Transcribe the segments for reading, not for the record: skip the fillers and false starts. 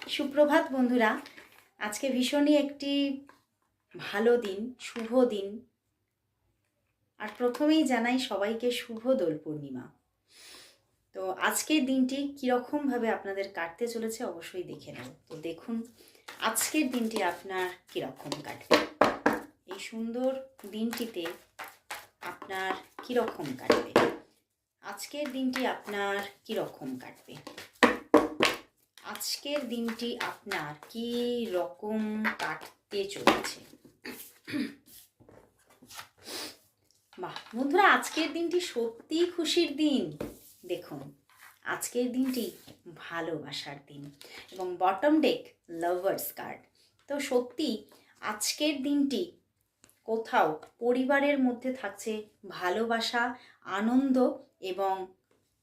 সুপ্রভাত বন্ধুরা। আজকে ভীষণই একটি ভালো দিন, শুভ দিন। আর প্রথমেই জানাই সবাইকে শুভ দোল পূর্ণিমা। তো আজকের দিনটি কীরকমভাবে আপনাদের কাটতে চলেছে অবশ্যই দেখে নেব। তো দেখুন আজকের দিনটি আপনার কীরকম কাটবে, এই সুন্দর দিনটিতে আপনার কীরকম কাটবে, আজকের দিনটি আপনার কীরকম কাটবে, আজকের দিনটি আপনার কি রকম কাটতে চলেছে। বাহ বন্ধুরা, আজকের দিনটি সত্যিই খুশির দিন। দেখুন আজকের দিনটি ভালোবাসার দিন এবং বটম ডেক লাভার্স কার্ড। তো সত্যি আজকের দিনটি কোথাও পরিবারের মধ্যে থাকছে ভালোবাসা, আনন্দ এবং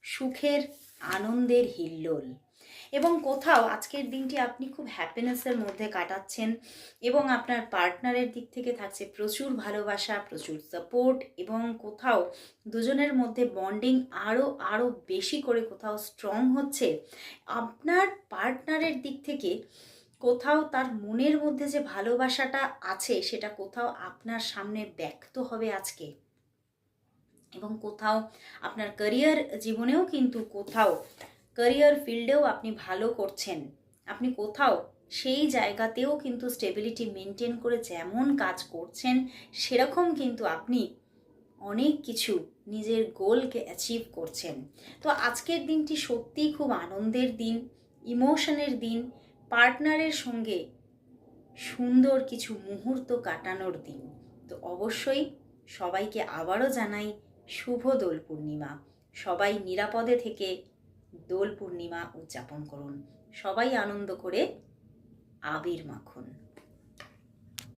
সুখের আনন্দের হিল্লোল। এবং কোথাও আজকের দিনটি আপনি খুব হ্যাপিনেসের মধ্যে কাটাচ্ছেন এবং আপনার পার্টনারের দিক থেকে থাকছে প্রচুর ভালোবাসা, প্রচুর সাপোর্ট এবং কোথাও দুজনের মধ্যে বন্ডিং আরও বেশি করে কোথাও স্ট্রং হচ্ছে। আপনার পার্টনারের দিক থেকে কোথাও তার মনের মধ্যে যে ভালোবাসাটা আছে সেটা কোথাও আপনার সামনে ব্যক্ত হবে আজকে। এবং কোথাও আপনার ক্যারিয়ার জীবনেও কিন্তু কোথাও ক্যারিয়ার ফিল্ডেও আপনি ভালো করছেন, আপনি কোথাও সেই জায়গাতেও কিন্তু স্টেবিলিটি মেনটেন করে যেমন কাজ করছেন সেরকম কিন্তু আপনি অনেক কিছু নিজের গোলকে অ্যাচিভ করছেন। তো আজকের দিনটি সত্যিই খুব আনন্দের দিন, ইমোশনের দিন, পার্টনারের সঙ্গে সুন্দর কিছু মুহূর্ত কাটানোর দিন। তো অবশ্যই সবাইকে আবারও জানাই শুভ দোল পূর্ণিমা। সবাই নিরাপদে থেকে দোল পূর্ণিমা উদযাপন করুন, সবাই আনন্দ করে আবির মাখুন।